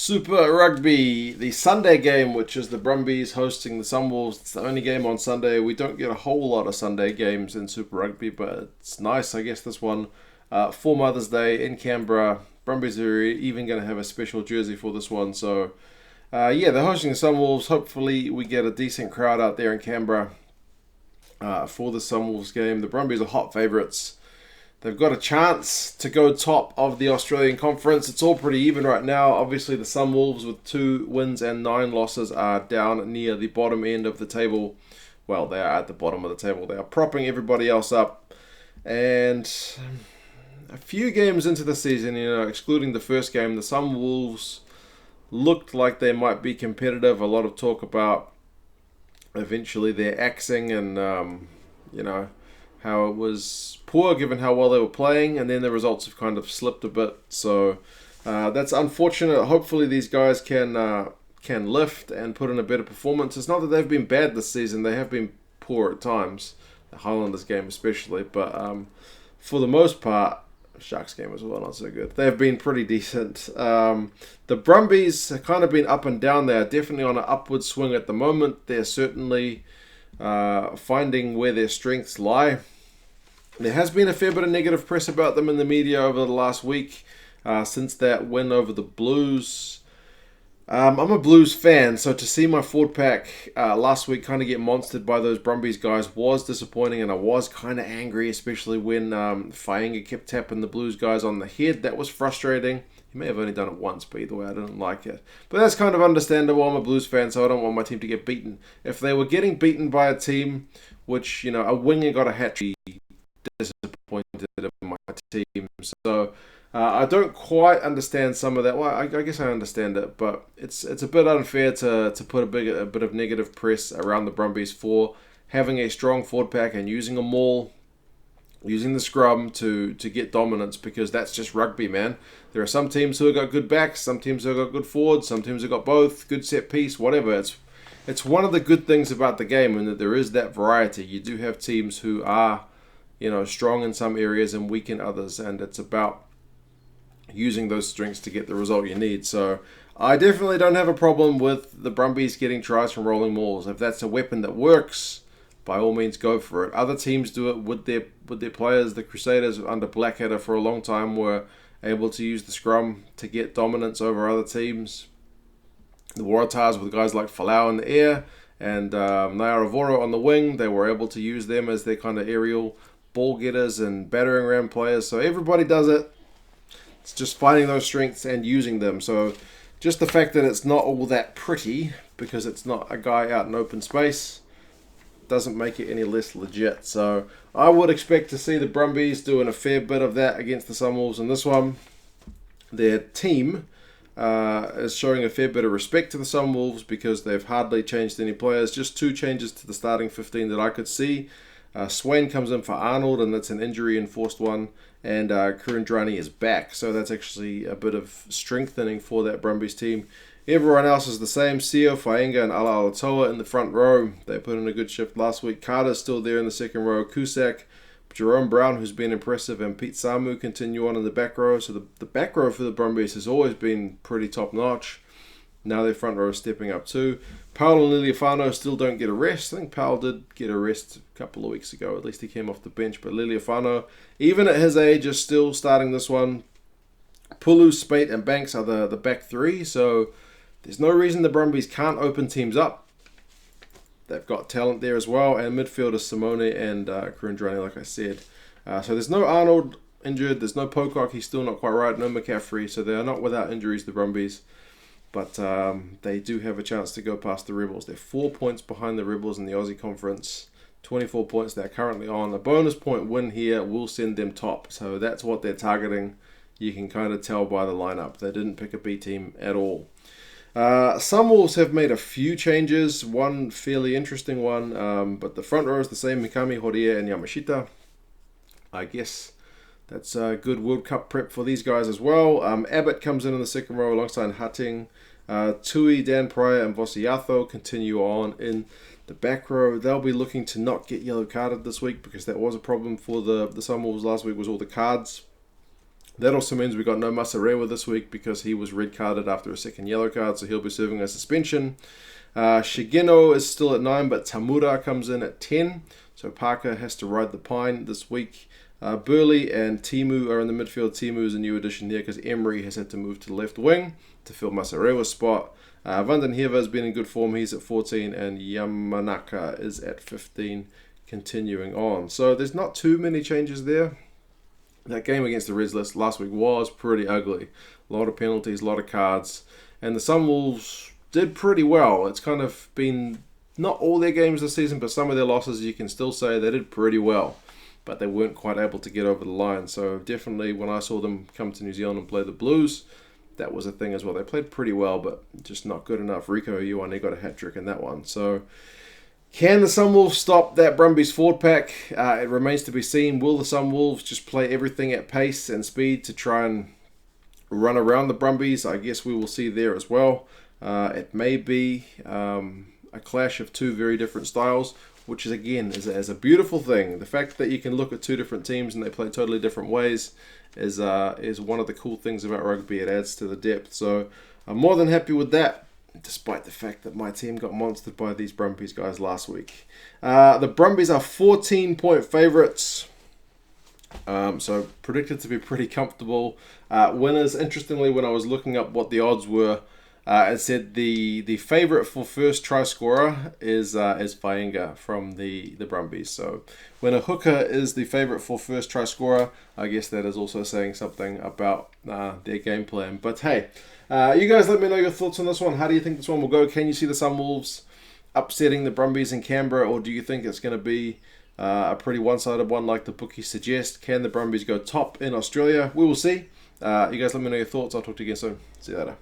Super Rugby, the Sunday game, which is the Brumbies hosting the Sunwolves. It's the only game on Sunday. We don't get a whole lot of Sunday games in Super Rugby, but it's nice, I guess, this one. For Mother's Day in Canberra. Brumbies are even going to have a special jersey for this one. So, they're hosting the Sunwolves. Hopefully, we get a decent crowd out there in Canberra for the Sunwolves game. The Brumbies are hot favourites. They've got a chance to go top of the Australian Conference. It's all pretty even right now. Obviously, the Sunwolves with 2 wins and 9 losses are down near the bottom end of the table. Well, they are at the bottom of the table. They are propping everybody else up. And a few games into the season, excluding the first game, the Sunwolves looked like they might be competitive. A lot of talk about eventually their axing and, how it was poor given how well they were playing, and then the results have kind of slipped a bit. So that's unfortunate. Hopefully these guys can lift and put in a better performance. It's not that they've been bad this season. They have been poor at times, the Highlanders game especially, but for the most part, Sharks game as well, not so good. They've been pretty decent. The Brumbies have kind of been up and down. They are definitely on an upward swing at the moment. They're certainly finding where their strengths lie. There has been a fair bit of negative press about them in the media over the last week since that win over the Blues. I'm a Blues fan, so to see my forward pack last week kind of get monstered by those Brumbies guys was disappointing, and I was kind of angry, especially when fainga'a kept tapping the Blues guys on the head. That was frustrating. He may have only done it once, but either way, I didn't like it. But that's kind of understandable. I'm a Blues fan, so I don't want my team to get beaten. If they were getting beaten by a team which, a winger got a hat-trick, disappointed in my team. So I don't quite understand some of that. Well, I guess I understand it, but it's a bit unfair to put a bit of negative press around the Brumbies for having a strong forward pack and using a maul, using the scrum to get dominance, because that's just rugby, man. There are some teams who have got good backs, some teams who have got good forwards, some teams have got both, good set piece, whatever. It's one of the good things about the game, and that there is that variety. You do have teams who are strong in some areas and weak in others, and it's about using those strengths to get the result you need. So I definitely don't have a problem with the Brumbies getting tries from rolling mauls. If that's a weapon that works, by all means go for it. Other teams do it with their players. The Crusaders under Blackadder for a long time were able to use the scrum to get dominance over other teams. The Waratahs with guys like Falau in the air and Naiaravoro on the wing, they were able to use them as their kind of aerial ball getters and battering ram players. So everybody does it. It's just finding those strengths and using them. So just the fact that it's not all that pretty because it's not a guy out in open space doesn't make it any less legit. So I would expect to see the Brumbies doing a fair bit of that against the Sunwolves in this one. Their team is showing a fair bit of respect to the Sunwolves because they've hardly changed any players. Just 2 changes to the starting 15 that I could see. Swain comes in for Arnold, and that's an injury-enforced one. And Kurandrani is back, so that's actually a bit of strengthening for that Brumbies team. Everyone else is the same. Sio, fainga'a, and Ala Alatoa in the front row. They put in a good shift last week. Carter's still there in the second row. Cusack, Jerome Brown, who's been impressive, and Pete Samu continue on in the back row. So the back row for the Brumbies has always been pretty top-notch. Now their front row is stepping up too. Powell and Liliafano still don't get a rest. I think Powell did get a rest a couple of weeks ago. At least he came off the bench. But Liliafano, even at his age, is still starting this one. Pulu, Spate, and Banks are the back 3. So there's no reason the Brumbies can't open teams up. They've got talent there as well. And midfield is Simone and Kurandrani, like I said. So there's no Arnold injured. There's no Pocock. He's still not quite right. No McCaffrey. So they are not without injuries, the Brumbies. But they do have a chance to go past the Rebels. They're 4 points behind the Rebels in the Aussie Conference. 24 points they're currently on. A bonus point win here will send them top. So that's what they're targeting. You can kind of tell by the lineup. They didn't pick a B team at all. Some Wolves have made a few changes. One fairly interesting one. But the front row is the same. Mikami, Horia, and Yamashita. I guess that's a good World Cup prep for these guys as well. Abbott comes in the second row alongside Hatting. Tui, Dan Pryor, and Vosiatho continue on in the back row. They'll be looking to not get yellow carded this week because that was a problem for the Sunwolves last week, was all the cards. That also means we got no Masarewa this week because he was red carded after a second yellow card, so he'll be serving a suspension. Shigeno is still at 9, but Tamura comes in at 10. So Parker has to ride the pine this week. Burley and Timu are in the midfield. Timu is a new addition there because Emery has had to move to the left wing to fill Masarewa's spot. Vanden Heva has been in good form. He's at 14, and Yamanaka is at 15, continuing on. So there's not too many changes there. That game against the Reds last week was pretty ugly. A lot of penalties, a lot of cards. And the Sunwolves did pretty well. It's kind of been not all their games this season, but some of their losses you can still say they did pretty well. But they weren't quite able to get over the line. So definitely when I saw them come to New Zealand and play the Blues, that was a thing as well. They played pretty well, but just not good enough. Rico Ioane got a hat-trick in that one. So can the Sunwolves stop that Brumbies forward pack? It remains to be seen. Will the Sunwolves just play everything at pace and speed to try and run around the Brumbies? I guess we will see there as well. It may be a clash of two very different styles, which is, again, is a beautiful thing. The fact that you can look at two different teams and they play totally different ways is one of the cool things about rugby. It adds to the depth. So I'm more than happy with that, despite the fact that my team got monstered by these Brumbies guys last week. The Brumbies are 14-point favourites, so predicted to be pretty comfortable. Winners, interestingly, when I was looking up what the odds were, it said the favourite for first try scorer is fainga'a from the Brumbies. So when a hooker is the favourite for first try scorer, I guess that is also saying something about their game plan. But hey, you guys let me know your thoughts on this one. How do you think this one will go? Can you see the Sunwolves upsetting the Brumbies in Canberra, or do you think it's going to be a pretty one-sided one like the bookies suggest? Can the Brumbies go top in Australia? We will see. You guys let me know your thoughts. I'll talk to you again soon. See you later.